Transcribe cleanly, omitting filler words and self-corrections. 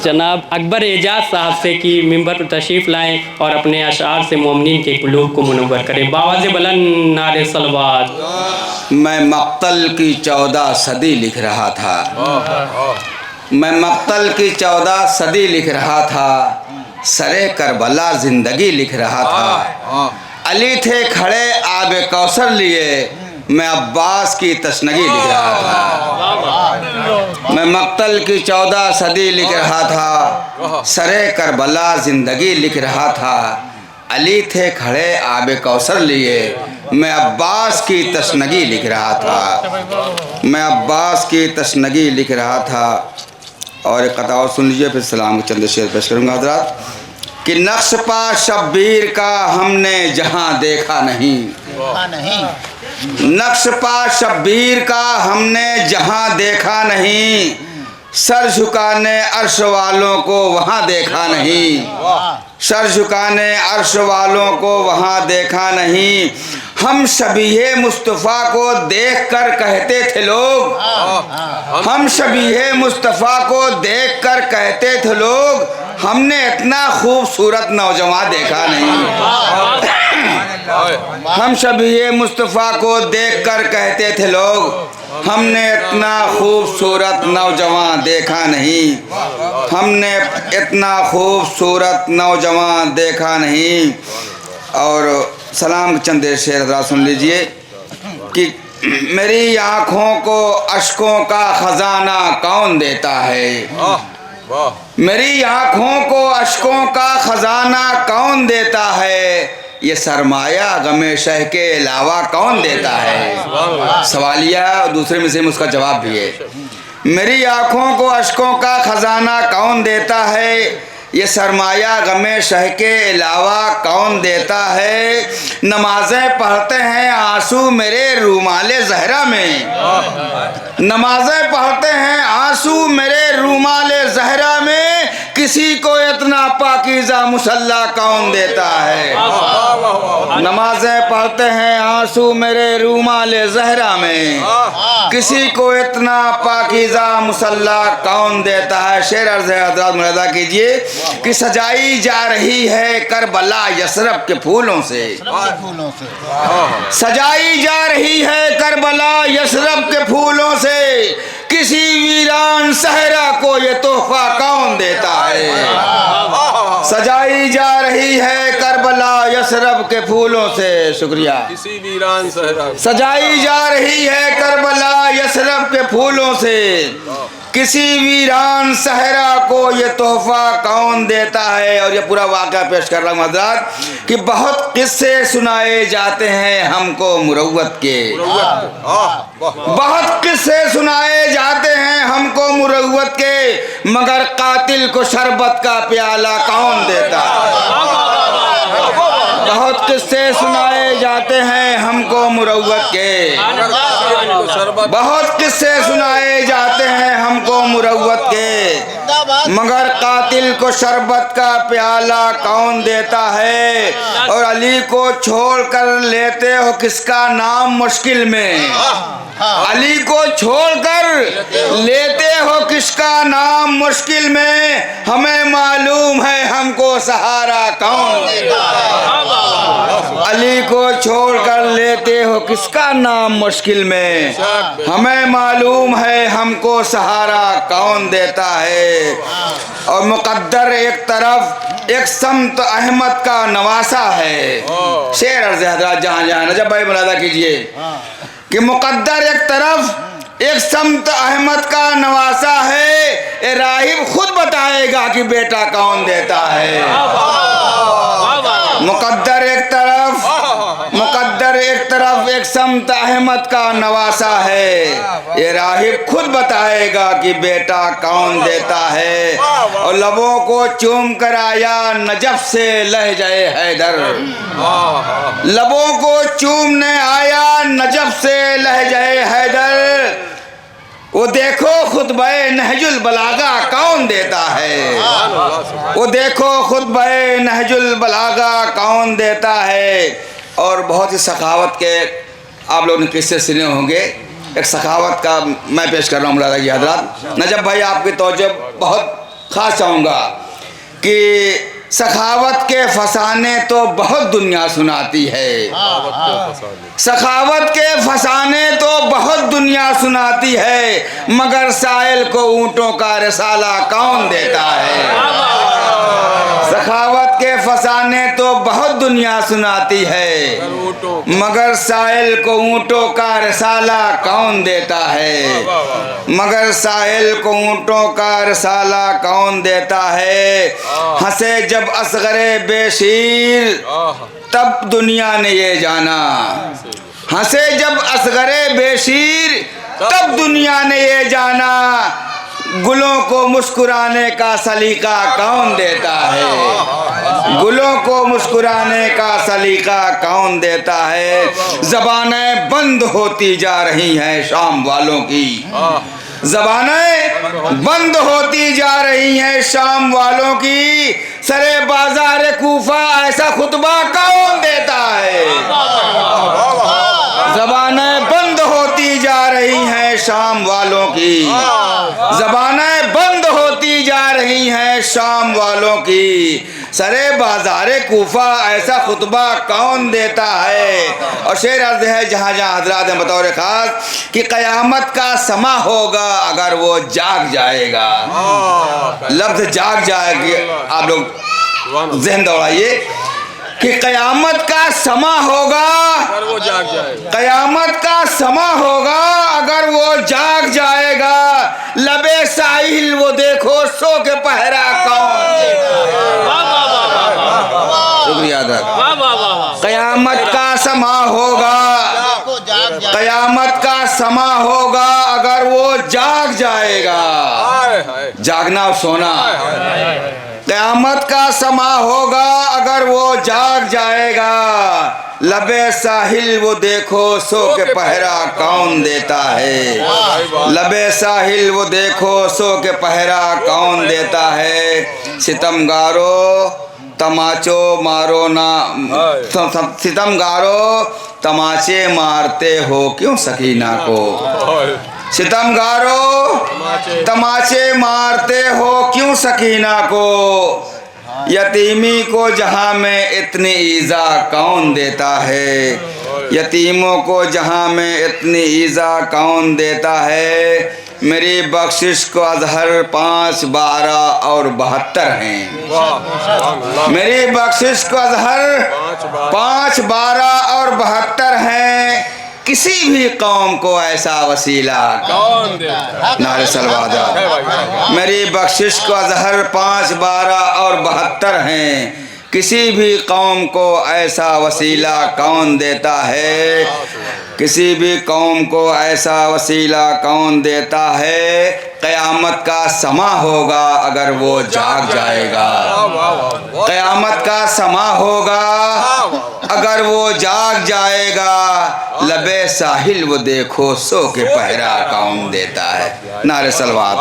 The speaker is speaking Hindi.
जनाब अकबर एजाज साहब से कि मिंबर पर तशरीफ़ लाएं और अपने अशार से मोमिनीन के कुलूब को मुनव्वर करें। बावाज़ बुलंद नारे सलवात। मैं मक्तल की 14 सदी लिख रहा था, मैं मक्तल की 14 सदी लिख रहा था, सरे करबला जिंदगी लिख रहा था। अली थे खड़े आबे कौसर लिए, मैं अब्बास की तशनगी लिख रहा था। मैं मक्तल की 14 सदी लिख रहा था, सरे करबला जिंदगी लिख रहा था। अली थे खड़े आबे कौसर लिए, मैं अब्बास की तशनगी लिख रहा था, मैं अब्बास की तशनगी लिख रहा था। और एक कथा और सुन लीजिए, फिर सलाम के चंद शेर पेश करूँगा हज़रात। कि नक्श पा शब्बीर का हमने जहाँ देखा नहीं, नक्श पा शब्बीर का हमने जहाँ देखा नहीं, सर झुकाने अर्श वालों को वहाँ देखा नहीं, सर झुकाने अर्श वालों को वहाँ देखा नहीं। हम शबीहे मुस्तफ़ा को देख कर कहते थे लोग, हम शबीहे मुस्तफ़ा को देख कर कहते थे लोग, हमने इतना खूबसूरत नौजवान देखा नहीं। हम शबीहे मुस्तफ़ा को देख कर कहते थे लोग, हमने इतना खूबसूरत नौजवान देखा नहीं, हमने इतना खूबसूरत नौजवान देखा नहीं। और सलाम चंद शेर हज़रात सुन लीजिए कि मेरी आँखों को अश्कों का ख़जाना कौन देता है, मेरी आँखों को अश्कों का ख़जाना कौन देता है, ये सरमाया गमे शह के अलावा कौन देता है। सवालिया दूसरे में से उसका जवाब भी है। मेरी आँखों को अश्कों का ख़जाना कौन देता है, ये सरमाया गमे शह के अलावा कौन देता है। नमाज़ें पढ़ते हैं आंसू मेरे रूमाले ज़हरा में, नमाज़ें पढ़ते हैं आंसू मेरे रूमाले ज़हरा में, किसी को इतना पाकीज़ा मुसल्ला कौन देता है। नमाज़ें पढ़ते हैं आंसू मेरे रूमाले ज़हरा में, किसी को इतना पाकीज़ा मुसल्ला कौन देता है। शेर अर्ज़ है हज़रात मुलाज़ा कीजिए कि सजाई जा रही है करबला यसरब के फूलों से, सजाई जा रही है करबला यसरब के फूलों से, किसी वीरान सहरा को ये तोहफा कौन देता है। सजाई जा रही है करबला यसरब के फूलों से, शुक्रिया। किसी वीरान सहरा, सजाई जा रही है करबला यसरब के फूलों से, किसी वीरान सहरा को ये तोहफा कौन देता है। और ये पूरा वाक़या पेश कर रहा हूँ हज़रात कि बहुत किस्से सुनाए जाते हैं हमको मुरव्वत के, बहुत किस्से सुनाए जाते हैं हमको मुरव्वत के, मगर कातिल को शरबत का प्याला कौन देता है। बहुत किस्से सुनाए जाते हैं हमको मुरव्वत के, बहुत किस्से सुनाए जाते हैं हमको मुरव्वत के, मगर कातिल को शरबत का प्याला कौन देता है। और अली को छोड़ कर लेते हो किसका नाम मुश्किल में, अली को छोड़कर लेते हो किसका नाम मुश्किल में, हमें मालूम है हमको सहारा कौन देता है। अली को छोड़कर लेते हो किसका नाम मुश्किल में, हमें मालूम है हमको सहारा कौन देता है। और मुकद्दर एक तरफ एक समत अहमद का नवासा है। शेर अर्ज़ हज़रात जहाँ जहाँ नजब भाई मुलाज़ा कीजिए कि मुकद्दर एक तरफ एक समत अहमद का नवासा है, राहिब खुद बताएगा कि बेटा कौन देता है। मुकद्दर एक तरफ एक समत अहमद का नवासा है, ये राहिब खुद बताएगा कि बेटा कौन देता है। और लबों को चूम कर आया नजफ से लहज़े हैदर, लबों को चूमने आया नजफ से लहज़े हैदर, वो देखो खुतबे नहजुल बलागा कौन देता है, वो देखो खुतबे नहजुल बलागा कौन देता है। और बहुत ही सखावत के आप लोगों ने किस्से सुने होंगे, एक सखावत का मैं पेश कर रहा हूँ मुलाज़ा की हज़रात। नजब भाई आपकी तवज्जो बहुत खास चाहूँगा कि सखावत के फसाने तो बहुत दुनिया सुनाती है, सखावत के फसाने तो बहुत दुनिया सुनाती है, मगर साइल को ऊँटों का रिसाला कौन देता है। सखावत के फसाने तो बहुत दुनिया सुनाती है, मगर साइल को ऊँटों का रिसाला कौन देता है। मगर साहिल को ऊँटों का रिसाला कौन देता है। हंसे जब असगरे बेशीर तब दुनिया ने ये जाना, हंसे जब असगरे बेशीर तब दुनिया ने ये जाना, गुलों को मुस्कुराने का सलीका कौन देता है। गुलों को मुस्कुराने का सलीका कौन देता है। ज़बानें बंद होती जा रही हैं शाम वालों की, ज़बानें बंद होती जा रही हैं शाम वालों की, सरे बाजार कूफा ऐसा खुतबा कौन देता है। ज़बानें बंद होती जा रही हैं शाम वालों की, ज़बानें बंद होती जा रही हैं शाम वालों की, सरे बाज़ारे कूफा ऐसा खुतबा कौन देता है। और शेर अर्ज़ है जहाँ जहाँ हज़रात हैं बतौर ख़ास कि क़यामत का समा होगा अगर वो जाग जाएगा। लफ्ज़ जाग जाएगा, आप लोग ज़हन दौड़ाइए कि क़यामत का समा होगा, क़यामत का समा होगा अगर वो जाग जाएगा, लबे साहिल वो देखो सो के पहरा कौन देगा। शुक्रिया अदा। क़यामत का समा होगा, क़यामत का समा होगा अगर वो जाग जाएगा। जागना और सोना, क़यामत का समा होगा अगर वो जाग जाएगा, लबे साहिल वो देखो सो के पहरा कौन देता है। लबे साहिल वो देखो सो के पहरा कौन देता है। सितमगारो तमाचो मारो ना, सितमगारो तमाचे मारते हो क्यों सकीना को। सितमगारो तमाचे मारते हो क्यों सकीना को, यतीमी को जहाँ में इतनी ईज़ा कौन देता है। यतीमों को जहाँ में इतनी ईज़ा कौन देता है। मेरी बख्शिश को अज़हर 5, 12 और 72 हैं। मेरी बख्शिश को अज़हर 5, 12 और 72 हैं। किसी भी कौम को ऐसा वसीला कौन देता। नारे सलवात। मेरी बख्शिश को अज़हर 5, 12 और 72 हैं। किसी भी कौम को ऐसा वसीला कौन देता है। किसी भी कौम को ऐसा वसीला कौन देता है। क़यामत का समा होगा अगर वो जाग जाएगा। क़यामत का समा होगा अगर वो जाग जाएगा, लबे साहिल वो देखो सो के पहरा कौन देता है। नारे सलवात।